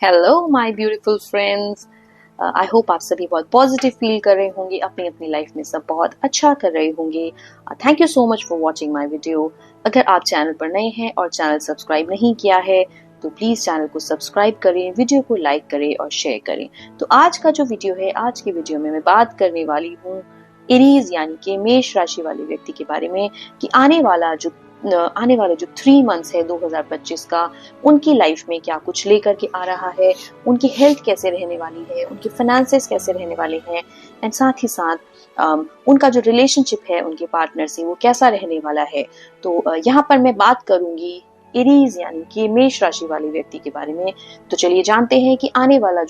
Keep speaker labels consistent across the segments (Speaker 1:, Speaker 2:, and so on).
Speaker 1: Hello my beautiful friends. I hope आप सभी बहुत पॉजिटिव फील कर रहे होंगे, अपनी अपनी लाइफ में सब बहुत अच्छा कर रहे होंगे। Thank you so much for watching my video. अगर आप चैनल पर नए हैं और चैनल सब्सक्राइब नहीं किया है तो प्लीज चैनल को सब्सक्राइब करें, वीडियो को लाइक करें और शेयर करें। तो आज का जो वीडियो है, आज के वीडियो में मैं बात करने वाली हूँ एरीज यानी कि मेष राशि वाले व्यक्ति के बारे में कि आने वाले जो 3 मंथ्स है 2025 का, उनकी लाइफ में क्या कुछ लेकर के आ रहा है, उनकी हेल्थ कैसे रहने वाली है, उनके फाइनेंसेस कैसे रहने वाले हैं, एंड साथ ही साथ उनका जो रिलेशनशिप है उनके पार्टनर से वो कैसा रहने वाला है। तो यहाँ पर मैं बात करूंगी एरीज यानी कि मेष राशि वाले व्यक्ति के बारे में। तो चलिए जानते हैं कि आने वाले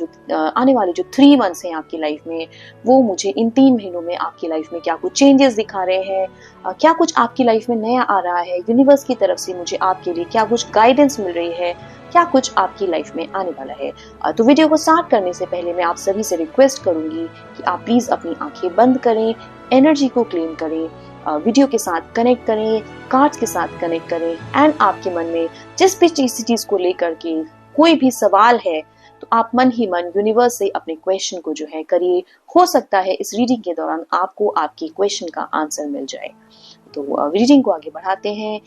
Speaker 1: जो 3 मंथ्स हैं आपकी लाइफ में, वो मुझे इन 3 महीनों में आपकी लाइफ में क्या कुछ चेंजेस दिखा रहे हैं, क्या कुछ आपकी लाइफ में नया आ रहा है, यूनिवर्स की तरफ से मुझे आपके लिए क्या कुछ गाइडेंस मिल रही है, क्या कुछ आपकी लाइफ में आने वाला है। तो वीडियो को स्टार्ट करने से पहले मैं आप सभी से रिक्वेस्ट करूंगी कि आप प्लीज अपनी आंखें बंद करें, एनर्जी को क्लीन करें, वीडियो के साथ कनेक्ट करें, कार्ड्स के साथ कनेक्ट करें, एंड आपके मन में जिस भी चीज को लेकर के कोई भी सवाल है तो आप मन ही मन यूनिवर्स से अपने क्वेश्चन को जो है करिए। हो सकता है इस रीडिंग के दौरान आपको आपके क्वेश्चन का आंसर मिल जाए। तो रीडिंग को आगे बढ़ाते हैं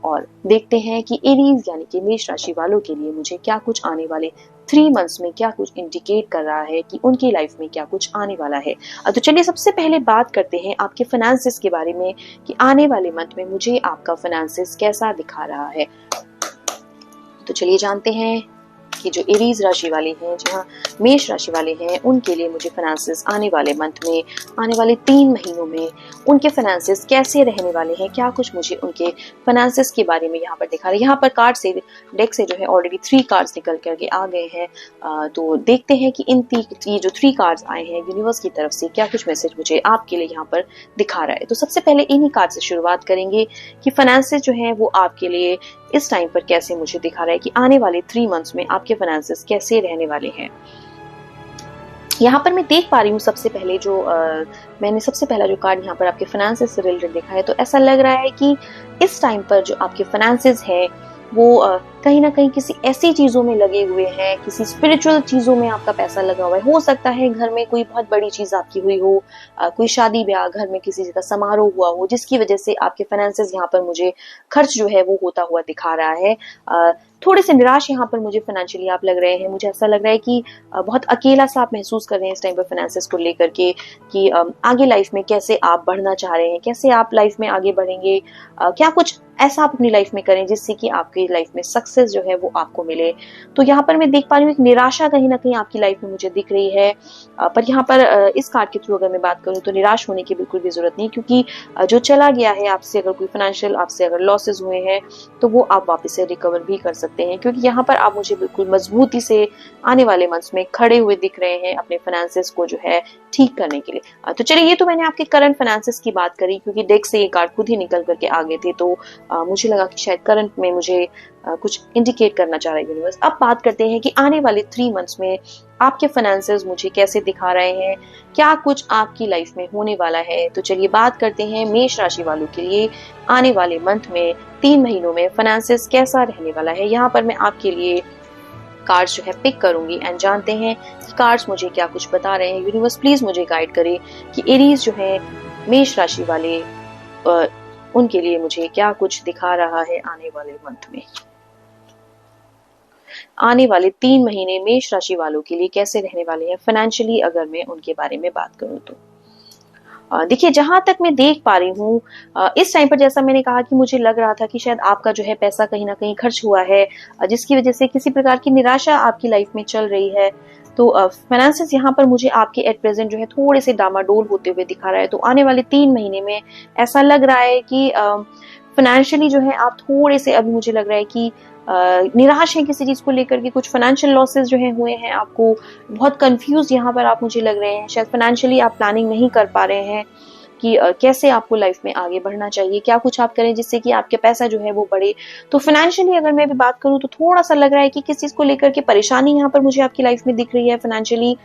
Speaker 1: और देखते हैं कि एरीज यानी कि मेष राशि वालों के लिए मुझे क्या कुछ आने वाले 3 मंथ्स में क्या कुछ इंडिकेट कर रहा है कि उनकी लाइफ में क्या कुछ आने वाला है। तो चलिए सबसे पहले बात करते हैं आपके फाइनेंसेस के बारे में कि आने वाले मंथ में मुझे आपका फाइनेंसेस कैसा दिखा रहा है। तो चलिए जानते हैं कि जो एरीज राशि वाले हैं, जहाँ मेष राशि वाले हैं, उनके लिए मुझे फाइनेंसेस आने वाले मंथ में, आने वाले 3 महीनों में उनके फाइनेंसेस कैसे रहने वाले हैं, क्या कुछ मुझे उनके फाइनेंसेस के बारे में यहाँ पर दिखा रहे हैं। यहाँ पर कार्ड से, डेक से जो है ऑलरेडी 3 कार्ड्स निकल करके आ गए हैं। तो देखते हैं कि ये जो 3 कार्ड्स आए हैं यूनिवर्स की तरफ से क्या कुछ मैसेज मुझे आपके लिए यहाँ पर दिखा रहा है। तो सबसे पहले इन्हीं कार्ड से शुरुआत करेंगे कि फाइनेंसेस जो है वो आपके लिए इस टाइम पर कैसे मुझे दिखा रहा है कि आने वाले 3 मंथ्स में आपके फाइनेंसेस कैसे रहने वाले हैं। यहाँ पर मैं देख पा रही हूँ सबसे पहले मैंने सबसे पहला जो कार्ड यहाँ पर आपके फाइनेंसेस से रिलेटेड देखा है, तो ऐसा लग रहा है कि इस टाइम पर जो आपके फाइनेंसेस है वो कहीं ना कहीं किसी ऐसी चीजों में लगे हुए हैं, किसी स्पिरिचुअल चीजों में आपका पैसा लगा हुआ है। हो सकता है घर में कोई बहुत बड़ी चीज आपकी हुई हो, कोई शादी ब्याह, घर में किसी का समारोह हुआ हो, जिसकी वजह से आपके फाइनेंसेस यहाँ पर मुझे खर्च जो है वो होता हुआ दिखा रहा है। थोड़े से निराश यहाँ पर मुझे फाइनेंशियली आप लग रहे हैं। मुझे ऐसा लग रहा है कि बहुत अकेला सा आप महसूस कर रहे हैं इस टाइम पर फाइनेंसेस को लेकर के कि आगे लाइफ में कैसे आप बढ़ना चाह रहे हैं, कैसे आप लाइफ में आगे बढ़ेंगे, क्या कुछ ऐसा आप अपनी लाइफ में करें जिससे कि आपकी लाइफ में सक्सेस जो है वो आपको मिले। तो यहाँ पर मैं देख पा रही हूँ एक निराशा कहीं ना कहीं आपकी लाइफ में मुझे दिख रही है। पर यहाँ पर इस कार्ड के थ्रू अगर मैं बात करूँ तो निराश होने की बिल्कुल भी जरूरत नहीं, क्योंकि जो चला गया है आपसे, अगर कोई फाइनेंशियल आपसे अगर लॉसेस हुए हैं तो वो आप वापस से रिकवर भी कर सकते हैं, क्योंकि यहाँ पर आप मुझे बिल्कुल मजबूती से आने वाले मंथ्स में खड़े हुए दिख रहे हैं अपने फाइनेंसेस को जो है ठीक करने के लिए। तो चलिए, ये तो मैंने आपके करंट फाइनेंसेस की बात करी, क्योंकि डेक से ये कार्ड खुद ही निकल करके आ गए थे, तो मुझे लगा कि शायद करंट में मुझे कुछ इंडिकेट करना चाह रहा है यूनिवर्स। अब बात करते हैं कि आने वाले 3 मंथ्स में आपके फाइनेंसेस मुझे कैसे दिखा रहे हैं, क्या कुछ आपकी लाइफ में होने वाला है। तो चलिए बात करते हैं मेष राशि वालों के लिए आने वाले मंथ में, 3 महीनों में फाइनेंसेस कैसा रहने वाला है। यहाँ पर मैं आपके लिए कार्ड्स जो है पिक करूंगी एंड जानते हैं कि कार्ड्स मुझे क्या कुछ बता रहे हैं। यूनिवर्स प्लीज मुझे गाइड करे कि एरीज जो है मेष राशि वाले, उनके लिए मुझे क्या कुछ दिखा रहा है आने वाले मंथ में। आने वाले 3 महीने मेष राशि वालों के लिए कैसे रहने वाले हैं फाइनेंशियली, अगर मैं उनके बारे में बात करूं तो देखिए, जहां तक मैं देख पा रही हूँ इस टाइम पर, जैसा मैंने कहा कि मुझे लग रहा था कि शायद आपका जो है पैसा कहीं ना कहीं खर्च हुआ है, जिसकी वजह से किसी प्रकार की निराशा आपकी लाइफ में चल रही है। तो फाइनेंसेस यहाँ पर मुझे आपके एट प्रेजेंट जो है थोड़े से डामाडोल होते हुए दिखा रहा है। तो आने वाले 3 महीने में ऐसा लग रहा है कि फाइनेंशियली जो है आप थोड़े से, अभी मुझे लग रहा है कि निराश है किसी चीज को लेकर के, कुछ फाइनेंशियल लॉसेस जो है हुए हैं, आपको बहुत कंफ्यूज यहाँ पर आप मुझे लग रहे हैं। शायद फाइनेंशियली आप प्लानिंग नहीं कर पा रहे हैं कि कैसे आपको लाइफ में आगे बढ़ना चाहिए, क्या कुछ आप करें जिससे कि आपके पैसा जो है वो बढ़े। तो फाइनेंशियली अगर मैं भी बात करूं तो थोड़ा सा लग रहा है कि किस चीज को लेकर के परेशानी यहाँ पर मुझे आपकी लाइफ में दिख रही है फाइनेंशियली।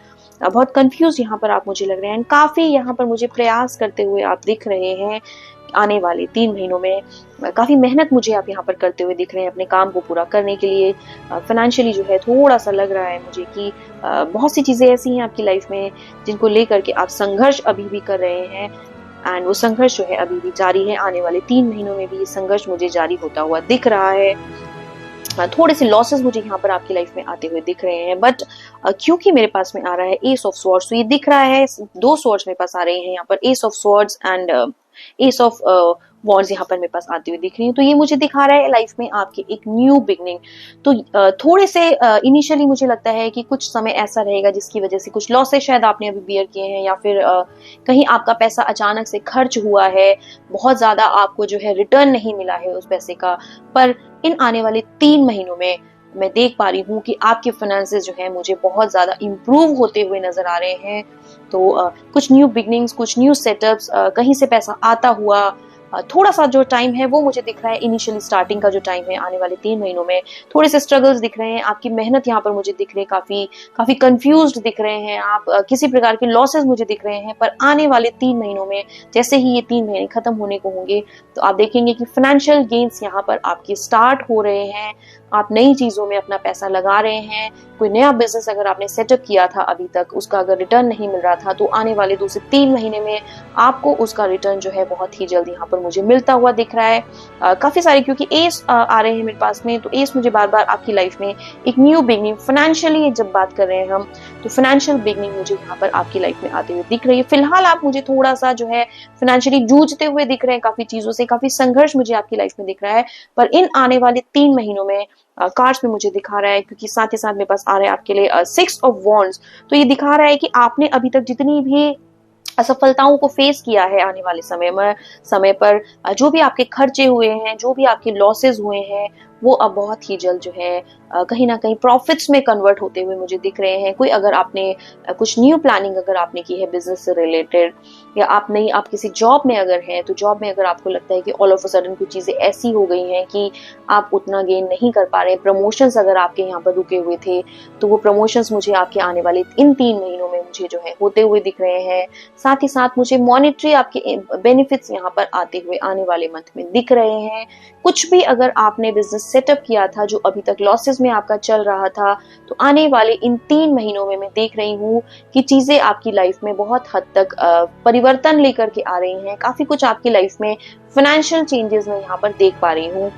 Speaker 1: बहुत कंफ्यूज यहाँ पर आप मुझे लग रहे हैं, काफी यहाँ पर मुझे प्रयास करते हुए आप दिख रहे हैं। आने वाले 3 महीनों में काफी मेहनत मुझे आप यहाँ पर करते हुए दिख रहे हैं अपने काम को पूरा करने के लिए। फाइनेंशियली जो है थोड़ा सा लग रहा है मुझे कि बहुत सी चीजें ऐसी हैं आपकी लाइफ में जिनको लेकर के आप संघर्ष अभी भी कर रहे हैं, एंड वो संघर्ष जो है अभी भी जारी है। आने वाले 3 महीनों में भी ये संघर्ष मुझे जारी होता हुआ दिख रहा है। थोड़े से लॉसेस मुझे यहाँ पर आपकी लाइफ में आते हुए दिख रहे हैं, बट क्योंकि मेरे पास में आ रहा है एस ऑफ स्वॉर्ड्स, तो ये दिख रहा है 2 स्वॉर्ड्स मेरे पास आ रहे हैं यहाँ पर, S of swords and S of wands यहाँ पर मेरे पास आती हुई दिख रही है। तो ये मुझे दिखा रहा है लाइफ में आपके एक न्यू बिगनिंग। तो थोड़े से इनिशियली मुझे लगता है कि कुछ समय ऐसा रहेगा जिसकी वजह से कुछ लॉसेस शायद आपने अभी बियर किए हैं, या फिर कहीं आपका पैसा अचानक से खर्च हुआ है, बहुत ज्यादा आपको जो है रिटर्न नहीं मिला है उस पैसे का। पर इन आने वाले 3 महीनों में मैं देख पा रही हूँ कि आपके फाइनेंसेस जो है मुझे बहुत ज्यादा इम्प्रूव होते हुए नजर आ रहे हैं। तो कुछ न्यू बिगनिंग्स, कुछ न्यू सेटअप्स, कहीं से पैसा आता हुआ, थोड़ा सा जो टाइम है वो मुझे दिख रहा है इनिशियली स्टार्टिंग का जो टाइम है आने वाले 3 महीनों में थोड़े से स्ट्रगल्स दिख रहे हैं। आपकी मेहनत यहाँ पर मुझे दिख रही है, काफी कंफ्यूज्ड दिख रहे हैं आप, किसी प्रकार के लॉसेस मुझे दिख रहे हैं। पर आने वाले 3 महीनों में जैसे ही ये 3 महीने खत्म होने को होंगे तो आप देखेंगे कि फाइनेंशियल गेन्स यहाँ पर आपके स्टार्ट हो रहे हैं। आप नई चीजों में अपना पैसा लगा रहे हैं। कोई नया बिजनेस अगर आपने सेटअप किया था अभी तक, उसका अगर रिटर्न नहीं मिल रहा था, तो आने वाले 2 से 3 महीने में आपको उसका रिटर्न जो है बहुत ही जल्दी यहाँ पर मुझे मिलता हुआ दिख रहा है। काफी सारे क्योंकि एस आ रहे हैं मेरे पास में, तो एस मुझे बार बार आपकी लाइफ में एक न्यू बिगनिंग, फाइनेंशियली जब बात कर रहे हैं हम, तो फाइनेंशियल बिगनिंग मुझे यहाँ पर आपकी लाइफ में आते हुए दिख रही है। फिलहाल आप मुझे थोड़ा सा जो है फाइनेंशियली जूझते हुए दिख रहे हैं, काफी चीजों से काफी संघर्ष मुझे आपकी लाइफ में दिख रहा है। पर इन आने वाले 3 महीनों में कार्ड्स में मुझे दिखा रहा है, क्योंकि साथ ही साथ मेरे पास आ रहा है आपके लिए 6 ऑफ वॉन्ड्स, तो ये दिखा रहा है कि आपने अभी तक जितनी भी असफलताओं को फेस किया है आने वाले समय पर जो भी आपके खर्चे हुए हैं, जो भी आपके लॉसेस हुए हैं, वो अब बहुत ही जल्द जो है कहीं ना कहीं प्रॉफिट्स में कन्वर्ट होते हुए मुझे दिख रहे हैं। कोई अगर आपने कुछ न्यू प्लानिंग अगर आपने की है बिजनेस से रिलेटेड, या आप किसी जॉब में अगर हैं, तो जॉब में अगर आपको लगता है कि ऑल ऑफ अ सडन कुछ चीजें ऐसी हो गई हैं कि आप उतना गेन नहीं कर पा रहे, प्रमोशंस अगर आपके यहाँ पर रुके हुए थे, तो वो प्रमोशंस मुझे आपके आने वाले इन 3 महीनों में मुझे जो है होते हुए दिख रहे हैं। साथ ही साथ मुझे मॉनेटरी आपके बेनिफिट्स यहाँ पर आते हुए आने वाले मंथ में दिख रहे हैं। कुछ भी अगर आपने बिजनेस सेटअप किया था जो अभी तक लॉसेस में आपका चल रहा था, तो आने वाले इन 3 महीनों में मैं देख रही हूँ कि चीजें आपकी लाइफ में बहुत हद तक परिवर्तन लेकर के आ रही हैं। काफी कुछ आपकी लाइफ में फाइनेंशियल चेंजेस मैं यहाँ पर देख पा रही हूँ।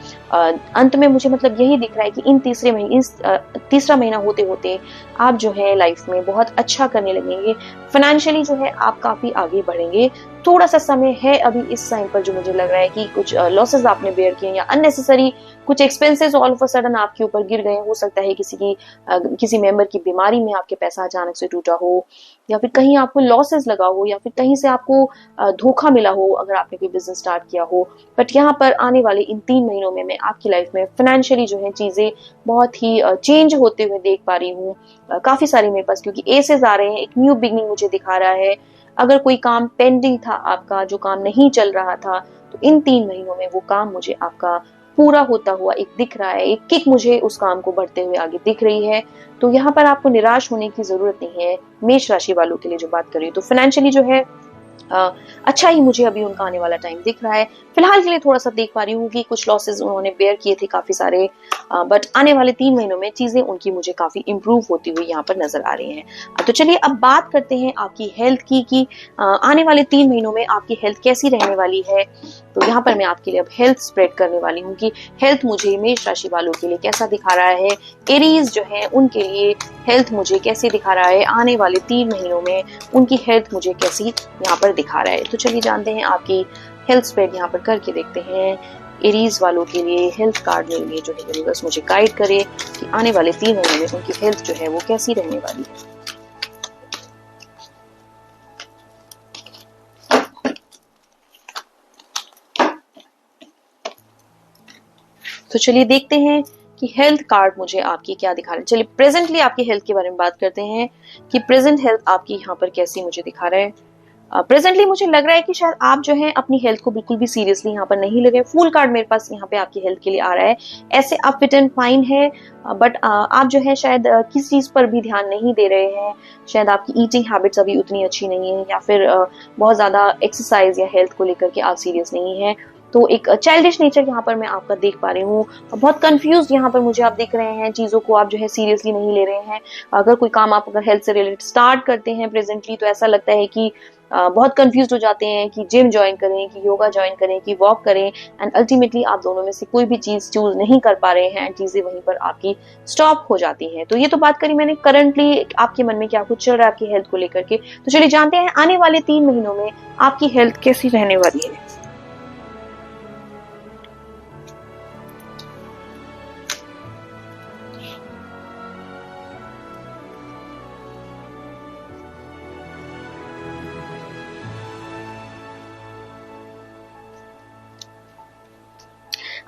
Speaker 1: अंत में मुझे मतलब यही दिख रहा है कि इन तीसरा महीना होते होते आप जो है लाइफ में बहुत अच्छा करने लगेंगे। फाइनेंशियली जो है आप काफी आगे बढ़ेंगे। थोड़ा सा समय है अभी इस टाइम पर जो मुझे लग रहा है कि कुछ लॉसेस आपने बेयर किए या अननेसेसरी कुछ expenses all of a sudden आपके ऊपर गिर गए। हो सकता है किसी मेंबर की बीमारी में आपके पैसा अचानक से टूटा हो, या फिर कहीं आपको लॉसेस लगा हो, या फिर कहीं से आपको धोखा मिला हो अगर आपने कोई बिजनेस स्टार्ट किया हो। बट यहाँ पर आने वाले इन 3 महीनों में मैं आपकी लाइफ में फाइनेंशियली जो है चीजें बहुत ही चेंज होते हुए देख पा रही हूँ। काफी सारे मेरे पास क्योंकि एसेस आ रहे हैं, एक न्यू बिगनिंग मुझे दिखा रहा है। अगर कोई काम पेंडिंग था आपका, जो काम नहीं चल रहा था, तो इन 3 महीनों में वो काम मुझे आपका पूरा होता हुआ एक दिख रहा है। एक किक मुझे उस काम को बढ़ते हुए आगे दिख रही है। तो यहाँ पर आपको निराश होने की जरूरत नहीं है। मेष राशि वालों के लिए जो बात कर रही हूँ, तो फाइनेंशियली जो है अच्छा ही मुझे अभी उनका आने वाला टाइम दिख रहा है। फिलहाल के लिए थोड़ा सा देख पा रही हूँ कि कुछ लॉसेस उन्होंने बेयर किए थे काफी सारे, बट आने वाले 3 महीनों में चीजें उनकी मुझे काफी इंप्रूव होती हुई यहाँ पर नजर आ रही हैं। तो चलिए अब बात करते हैं आपकी हेल्थ की कि आने वाले 3 महीनों में आपकी हेल्थ कैसी रहने वाली है। तो यहाँ पर मैं आपके लिए अब हेल्थ स्प्रेड करने वाली हूँ कि हेल्थ मुझे मेष राशि वालों के लिए कैसा दिखा रहा है। एरीज जो है उनके लिए हेल्थ मुझे कैसे दिखा रहा है, आने वाले 3 महीनों में उनकी हेल्थ मुझे कैसी यहाँ पर दिखा रहा है। तो चलिए जानते हैं आपकी हेल्थ स्प्रेड यहाँ पर करके देखते हैं। एरीज वालों के लिए हेल्थ कार्ड मेरे लिए जो है यूनिवर्स मुझे गाइड करे कि आने वाले 3 महीने में उनकी हेल्थ जो है वो कैसी रहने वाली है। तो चलिए देखते हैं कि हेल्थ कार्ड मुझे आपकी क्या दिखा रहा है। चलिए प्रेजेंटली आपकी हेल्थ के बारे में बात करते हैं कि प्रेजेंट हेल्थ आपकी यहाँ पर कैसी मुझे दिखा रहा है। प्रेजेंटली मुझे लग रहा है कि शायद आप जो है अपनी हेल्थ को बिल्कुल भी सीरियसली यहाँ पर नहीं ले रहे। फुल कार्ड मेरे पास यहाँ पे आपकी हेल्थ के लिए आ रहा है। ऐसे आप फिट एंड फाइन है, बट आप जो है शायद किस चीज पर भी ध्यान नहीं दे रहे हैं। शायद आपकी ईटिंग हैबिट्स अभी उतनी अच्छी नहीं है, या फिर बहुत ज्यादा एक्सरसाइज या हेल्थ को लेकर के आप सीरियस नहीं है। तो एक चाइल्डिश नेचर यहाँ पर मैं आपका देख पा रही हूँ। बहुत कंफ्यूज यहाँ पर मुझे आप दिख रहे हैं, चीजों को आप जो है सीरियसली नहीं ले रहे हैं। अगर कोई काम आप अगर हेल्थ से रिलेटेड स्टार्ट करते हैं प्रेजेंटली, तो ऐसा लगता है कि बहुत कंफ्यूज हो जाते हैं कि जिम ज्वाइन करें, कि योगा ज्वाइन करें, कि वॉक करें, एंड अल्टीमेटली आप दोनों में से कोई भी चीज चूज नहीं कर पा रहे हैं, चीजें वहीं पर आपकी स्टॉप हो जाती हैं। तो ये तो बात करी मैंने करंटली आपके मन में क्या कुछ चल रहा है आपकी हेल्थ को लेकर के। तो चलिए जानते हैं आने वाले 3 महीनों में आपकी हेल्थ कैसी रहने वाली है।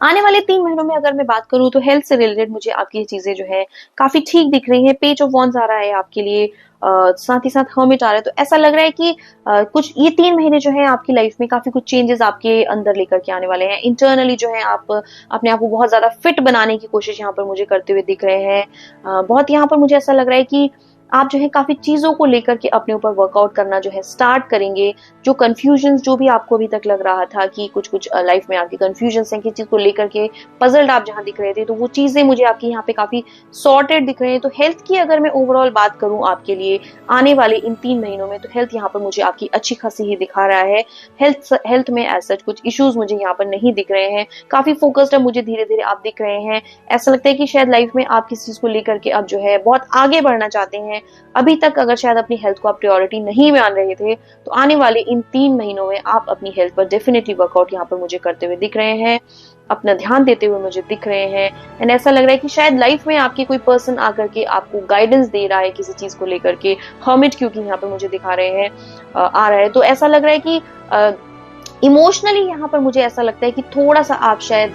Speaker 1: आने वाले 3 महीनों में अगर मैं बात करूं तो हेल्थ से रिलेटेड मुझे आपकी चीजें जो है काफी ठीक दिख रही हैं। पेज ऑफ वॉन्ड्स आ रहा है आपके लिए, साथ ही साथ हर्मिट आ रहा है। तो ऐसा लग रहा है कि कुछ ये 3 महीने जो है आपकी लाइफ में काफी कुछ चेंजेस आपके अंदर लेकर के आने वाले हैं। इंटरनली जो है आप अपने आप को बहुत ज्यादा फिट बनाने की कोशिश यहाँ पर मुझे करते हुए दिख रहे हैं। बहुत यहाँ पर मुझे ऐसा लग रहा है कि आप जो है काफी चीजों को लेकर के अपने ऊपर वर्कआउट करना जो है स्टार्ट करेंगे। जो कंफ्यूजन जो भी आपको अभी तक लग रहा था कि कुछ कुछ लाइफ में आपकी कंफ्यूजन है, किसी चीज को लेकर के पजल्ड आप जहां दिख रहे थे, तो वो चीजें मुझे आपकी यहाँ पे काफी सॉर्टेड दिख रहे हैं। तो हेल्थ की अगर मैं ओवरऑल बात करूं आपके लिए आने वाले इन 3 महीनों में, तो हेल्थ यहाँ पर मुझे आपकी अच्छी खासी ही दिखा रहा है। हेल्थ में एज सच कुछ इश्यूज मुझे यहाँ पर नहीं दिख रहे हैं। काफी फोकस्ड है मुझे धीरे धीरे आप दिख रहे हैं। ऐसा लगता है कि शायद लाइफ में आप किसी चीज को लेकर के अब जो है बहुत आगे बढ़ना चाहते हैं। अभी तक अगर शायद अपनी हेल्थ को आप प्रायोरिटी नहीं मान रहे थे, तो आने वाले इन 3 महीनों में आप अपनी हेल्थ पर डेफिनेटली वर्कआउट यहाँ पर मुझे करते हुए दिख रहे हैं, अपना ध्यान देते हुए मुझे दिख रहे हैं। एंड ऐसा लग रहा है कि शायद लाइफ में आपके कोई पर्सन आकर के आपको गाइडेंस दे रहा है किसी चीज को लेकर के। हर्मिट क्योंकि यहाँ पर मुझे दिखा रहे हैं आ रहा है, तो ऐसा लग रहा है कि इमोशनली यहाँ पर मुझे ऐसा लगता है कि थोड़ा सा आप शायद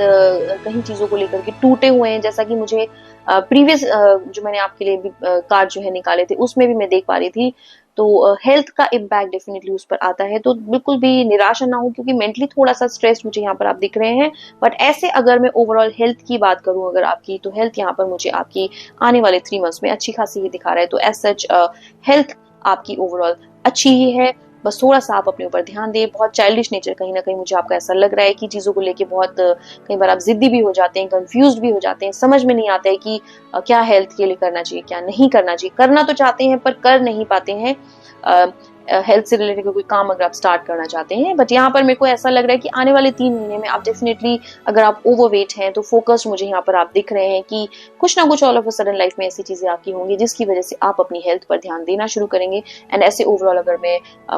Speaker 1: कहीं चीजों को लेकर के टूटे हुए हैं। जैसा कि मुझे प्रीवियस जो मैंने आपके लिए भी कार्ड जो है निकाले थे, उसमें भी मैं देख पा रही थी। तो हेल्थ का इम्पैक्ट डेफिनेटली उस पर आता है। तो बिल्कुल भी निराशा ना हो, क्योंकि मेंटली थोड़ा सा स्ट्रेस मुझे यहाँ पर आप दिख रहे हैं। बट ऐसे अगर मैं ओवरऑल हेल्थ की बात करूं अगर आपकी, तो हेल्थ यहाँ पर मुझे आपकी आने वाले 3 मंथ्स में अच्छी खासी ही दिखा रहा है। तो एज सच हेल्थ आपकी ओवरऑल अच्छी ही है। बस थोड़ा सा आप अपने ऊपर ध्यान दें। बहुत चाइल्डिश नेचर कहीं ना कहीं मुझे आपका ऐसा लग रहा है कि चीजों को लेके बहुत कई बार आप जिद्दी भी हो जाते हैं, कंफ्यूज भी हो जाते हैं। समझ में नहीं आता है कि क्या हेल्थ के लिए करना चाहिए, क्या नहीं करना चाहिए। करना तो चाहते हैं पर कर नहीं पाते हैं। हेल्थ से रिलेटेड कोई काम अगर आप स्टार्ट करना चाहते हैं, बट यहाँ पर मेरे को ऐसा लग रहा है कि आने वाले 3 महीने में आप डेफिनेटली, अगर आप ओवरवेट हैं तो फोकस्ड मुझे यहाँ पर आप दिख रहे हैं कि कुछ ना कुछ all of a sudden life में ऐसी चीजें आपकी होंगी जिसकी वजह से आप अपनी हेल्थ पर ध्यान देना शुरू करेंगे। एंड ऐसे ओवरऑल अगर मैं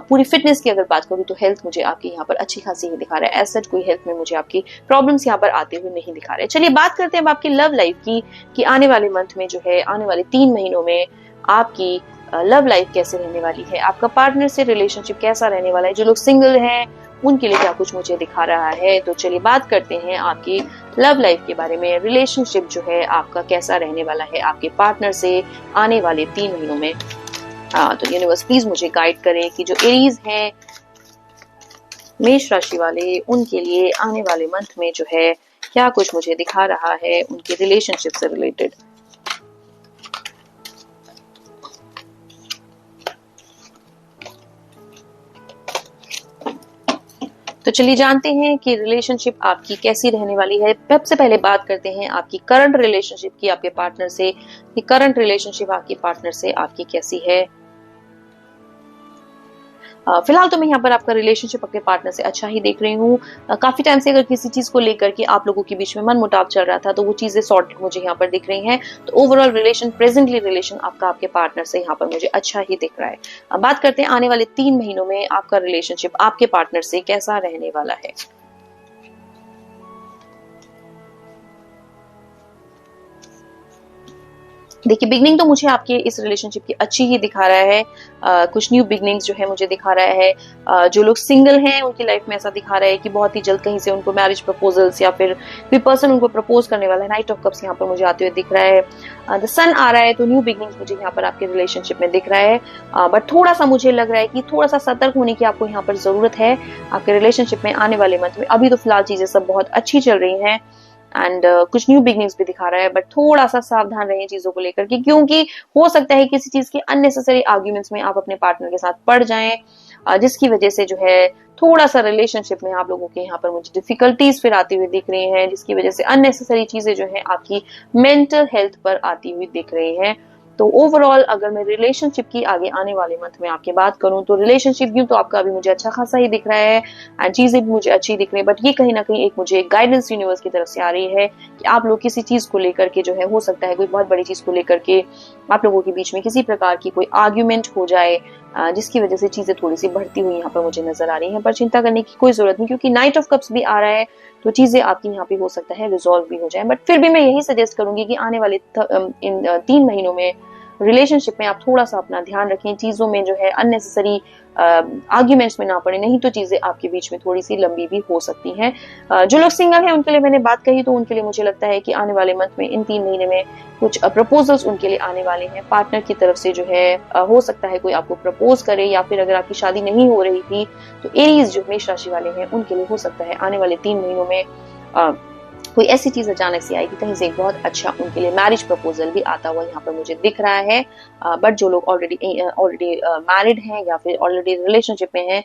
Speaker 1: पूरी फिटनेस की अगर बात करूँ, तो हेल्थ मुझे आपकी यहाँ पर अच्छी खासी ही दिखा रहा है। एज सच कोई हेल्थ में मुझे आपकी प्रॉब्लम्स यहाँ पर आते हुए नहीं दिखा रहे। चलिए बात करते हैं अब आपकी लव लाइफ की, कि आने वाले मंथ में जो है, आने वाले 3 महीनों में आपकी लव लाइफ कैसे रहने वाली है, आपका पार्टनर से रिलेशनशिप कैसा रहने वाला है। जो लोग सिंगल हैं उनके लिए क्या कुछ मुझे दिखा रहा है। तो चलिए बात करते हैं आपकी लव लाइफ के बारे में। रिलेशनशिप जो है आपका कैसा रहने वाला है आपके पार्टनर से आने वाले 3 महीनों में। तो यूनिवर्स प्लीज मुझे गाइड करें कि जो एरीज हैं, मेष राशि वाले, उनके लिए आने वाले मंथ में जो है क्या कुछ मुझे दिखा रहा है उनके रिलेशनशिप से रिलेटेड। तो चलिए जानते हैं कि रिलेशनशिप आपकी कैसी रहने वाली है। सबसे पहले बात करते हैं आपकी करंट रिलेशनशिप की आपके पार्टनर से, कि करंट रिलेशनशिप आपके पार्टनर से आपकी कैसी है। फिलहाल तो मैं यहाँ पर आपका रिलेशनशिप अपने पार्टनर से अच्छा ही देख रही हूँ। काफी टाइम से अगर किसी चीज को लेकर के आप लोगों के बीच में मन मुटाव चल रहा था, तो वो चीजें सॉर्टेड मुझे यहाँ पर दिख रही हैं। तो ओवरऑल रिलेशन, प्रेजेंटली रिलेशन आपका आपके पार्टनर से यहाँ पर मुझे अच्छा ही दिख रहा है। अब बात करते हैं आने वाले 3 महीनों में आपका रिलेशनशिप आपके पार्टनर से कैसा रहने वाला है। देखिए बिगनिंग तो मुझे आपके इस रिलेशनशिप की अच्छी ही दिखा रहा है। कुछ न्यू बिगनिंग्स जो है मुझे दिखा रहा है। जो लोग सिंगल हैं उनकी लाइफ में ऐसा दिखा रहा है कि बहुत ही जल्द कहीं से उनको मैरिज प्रपोजल्स या फिर कोई पर्सन उनको प्रपोज करने वाला है। नाइट ऑफ कप्स यहाँ पर मुझे आते हुए दिख रहा है। द सन आ रहा है, तो न्यू बिगनिंग्स मुझे यहाँ पर आपके रिलेशनशिप में दिख रहा है। बट थोड़ा सा मुझे लग रहा है कि थोड़ा सा सतर्क होने की आपको यहाँ पर जरूरत है आपके रिलेशनशिप में आने वाले मंथ में। अभी तो फिलहाल चीजें सब बहुत अच्छी चल रही हैं एंड कुछ न्यू बिगनिंग्स भी दिखा रहा है, बट थोड़ा सा सावधान रहें चीजों को लेकर के, क्योंकि हो सकता है किसी चीज के अननेसेसरी आर्ग्यूमेंट्स में आप अपने पार्टनर के साथ पड़ जाएं, जिसकी वजह से जो है थोड़ा सा रिलेशनशिप में आप लोगों के यहाँ पर मुझे डिफिकल्टीज फिर आती हुई दिख रही हैं, जिसकी वजह से अननेसेसरी चीजें जो है आपकी मेंटल हेल्थ पर आती हुई दिख रही हैं। तो ओवरऑल अगर मैं रिलेशनशिप की आगे आने वाले मंथ में आपकी बात करूं तो रिलेशनशिप यूं तो आपका अभी मुझे अच्छा खासा ही दिख रहा है एंड चीजें भी मुझे अच्छी दिख रही है, बट ये कहीं ना कहीं एक मुझे गाइडेंस यूनिवर्स की तरफ से आ रही है कि आप लोग किसी चीज को लेकर के जो है, हो सकता है कोई बहुत बड़ी चीज को लेकर के आप लोगों के बीच में किसी प्रकार की कोई आर्ग्यूमेंट हो जाए, जिसकी वजह से चीजें थोड़ी सी बढ़ती हुई यहाँ पर मुझे नजर आ रही हैं। पर चिंता करने की कोई जरूरत नहीं, क्योंकि नाइट ऑफ कप्स भी आ रहा है, तो चीजें आपकी यहाँ पे हो सकता है रिजॉल्व भी हो जाए। बट फिर भी मैं यही सजेस्ट करूंगी कि आने वाले इन 3 महीनों में रिलेशनशिप में आप थोड़ा सा अपना ध्यान रखें, चीजों में जो है अननेसेसरी आर्ग्यूमेंट्स में ना पड़े, नहीं तो चीजें आपके बीच में थोड़ी सी लंबी भी हो सकती हैं। जो लोग सिंगल हैं उनके लिए मैंने बात कही, तो उनके लिए मुझे लगता है कि आने वाले मंथ में इन 3 महीने में कुछ प्रपोजल्स उनके लिए आने वाले हैं। पार्टनर की तरफ से जो है हो सकता है कोई आपको प्रपोज करे, या फिर अगर आपकी शादी नहीं हो रही थी तो एरीज जो मेष राशि वाले हैं उनके लिए हो सकता है आने वाले 3 महीनों में कोई ऐसी चीज अचानक से आएगी, कहीं से एक बहुत अच्छा उनके लिए मैरिज प्रपोजल भी आता हुआ यहाँ पर मुझे दिख रहा है। बट जो लोग ऑलरेडी मैरिड हैं या फिर ऑलरेडी रिलेशनशिप में हैं,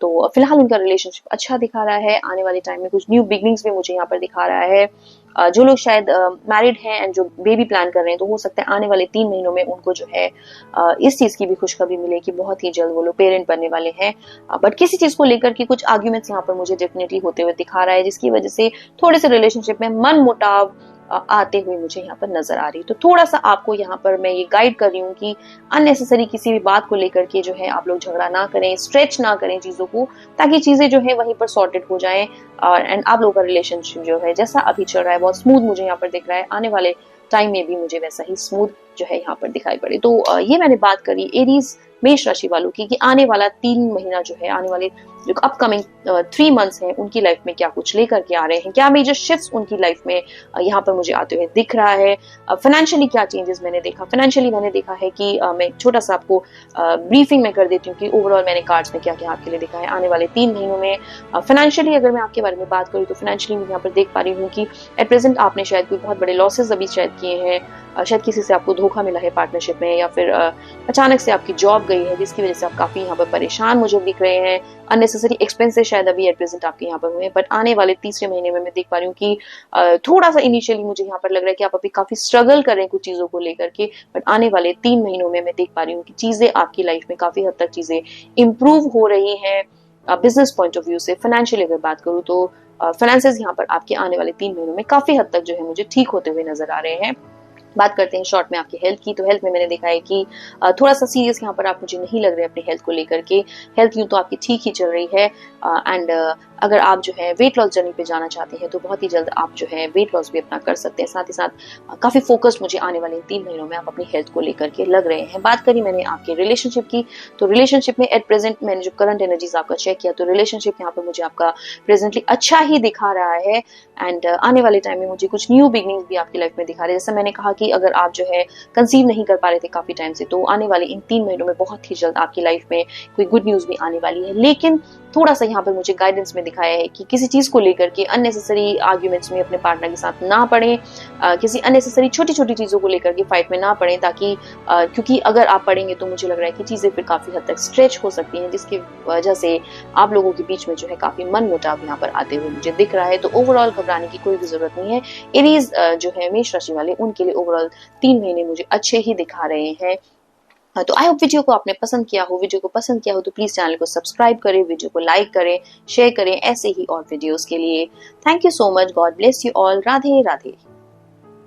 Speaker 1: तो फिलहाल उनका रिलेशनशिप अच्छा दिखा रहा है। आने वाले टाइम में कुछ न्यू बिगनिंग्स भी मुझे यहाँ पर दिखा रहा है। जो लोग शायद मैरिड हैं एंड जो बेबी प्लान कर रहे हैं, तो हो सकता है आने वाले 3 महीनों में उनको जो है इस चीज की भी खुशखबरी मिले कि बहुत ही जल्द वो लोग पेरेंट बनने वाले हैं। बट किसी चीज को लेकर के कुछ आर्ग्यूमेंट्स यहाँ पर मुझे डेफिनेटली होते हुए दिखा रहा है, जिसकी वजह से थोड़े से रिलेशनशिप में मन मुटाव आते हुए मुझे यहाँ पर नजर आ रही। तो थोड़ा सा आपको यहाँ पर मैं ये गाइड कर रही हूँ कि अननेसेसरी किसी भी बात को लेकर के जो है आप लोग झगड़ा ना करें, स्ट्रेच ना करें चीजों को, ताकि चीजें जो है वहीं पर सॉर्टेड हो जाएं एंड आप लोगों का रिलेशनशिप जो है जैसा अभी चल रहा है बहुत स्मूथ मुझे यहाँ पर दिख रहा है, आने वाले टाइम में भी मुझे वैसा ही स्मूथ जो है यहाँ पर दिखाई पड़े। तो ये मैंने बात करी एरीज मेष राशि वालों की कि आने वाला 3 महीना जो है, आने वाले जो अपकमिंग 3 मंथ्स हैं उनकी लाइफ में क्या कुछ लेकर के आ रहे हैं, क्या मेजर शिफ्ट्स उनकी लाइफ में यहाँ पर मुझे आते हुए दिख रहा है। फाइनेंशियली क्या चेंजेस मैंने देखा, फाइनेंशियली मैंने देखा है कि मैं छोटा सा आपको ब्रीफिंग में कर देती हूँ कि ओवरऑल मैंने कार्ड्स में क्या क्या आपके लिए देखा है आने वाले 3 महीनों में। फाइनेंशियली अगर मैं आपके बारे में बात करूँ तो फाइनेंशियली मैं यहाँ पर देख पा रही हूँ कि एट प्रेजेंट आपने शायद कोई बहुत बड़े लॉसेस अभी शायद किए हैं, शायद किसी से आपको धोखा मिला है पार्टनरशिप में, या फिर अचानक से आपकी जॉब गई है जिसकी वजह से आप काफी यहाँ पर परेशान मुझे दिख रहे हैं। अननेसेसरी एक्सपेंसेस शायद अभी एट प्रेजेंट आपके यहाँ पर हुए हैं, बट आने वाले तीसरे महीने में मैं देख पा रही हूँ कि थोड़ा सा इनिशियली मुझे यहाँ पर लग रहा है कि आप अभी काफी स्ट्रगल कर रहे हैं कुछ चीजों को लेकर के, बट आने वाले 3 महीनों में मैं देख पा रही हूँ कि चीजें आपकी लाइफ में काफी हद तक चीजें इंप्रूव हो रही हैं। बिजनेस पॉइंट ऑफ व्यू से फाइनेंशियली अगर बात करूँ तो फाइनेंसेस यहाँ पर आपके आने वाले 3 महीनों में काफी हद तक जो है मुझे ठीक होते हुए नजर आ रहे हैं। बात करते हैं शॉर्ट में आपकी हेल्थ की, तो हेल्थ में मैंने देखा है कि थोड़ा सा सीरियस यहाँ पर आप मुझे नहीं लग रहे अपनी हेल्थ को लेकर के। हेल्थ यूं तो आपकी ठीक ही चल रही है एंड अगर आप जो है वेट लॉस जर्नी पे जाना चाहते हैं तो बहुत ही जल्द आप जो है वेट लॉस भी अपना कर सकते हैं। साथ ही साथ काफी फोकस्ड मुझे आने वाले 3 महीनों में आप अपनी हेल्थ को लेकर के लग रहे हैं। बात करी मैंने आपके रिलेशनशिप की, तो रिलेशनशिप में एट प्रेजेंट मैंने जो करंट एनर्जीज आपका चेक किया, तो रिलेशनशिप यहाँ पर मुझे आपका प्रेजेंटली अच्छा ही दिखा रहा है एंड आने वाले टाइम में मुझे कुछ न्यू बिगनिंग्स भी आपकी लाइफ में दिखा रहे हैं। जैसे मैंने कहा कि अगर आप जो है कंसीव नहीं कर पा रहे थे काफी टाइम से, तो आने वाले इन 3 महीनों में बहुत ही जल्द आपकी लाइफ में कोई गुड न्यूज भी आने वाली है। लेकिन थोड़ा सा यहाँ पर मुझे गाइडेंस में दिखाया है कि किसी चीज को लेकर के अननेसेसरी आर्ग्यूमेंट्स में अपने पार्टनर के साथ ना पड़े, किसी अननेसेसरी छोटी छोटी चीजों को लेकर के फाइट में ना पड़े, ताकि क्योंकि अगर आप पढ़ेंगे तो मुझे लग रहा है कि चीजें फिर काफी हद तक स्ट्रेच हो सकती हैं, जिसकी वजह से आप लोगों के बीच में जो है काफी मन मुटाव यहाँ पर आते हुए मुझे दिख रहा है। तो ओवरऑल घबराने की कोई भी जरूरत नहीं है। एरीज जो है मेष राशि वाले, उनके लिए ओवरऑल 3 महीने मुझे अच्छे ही दिखा रहे हैं। तो आई होप वीडियो को आपने पसंद किया हो। वीडियो को पसंद किया हो तो प्लीज चैनल को सब्सक्राइब करें, वीडियो को लाइक करें, शेयर करें ऐसे ही और वीडियोस के लिए। Thank you so much. God bless you all. Radhe Radhe.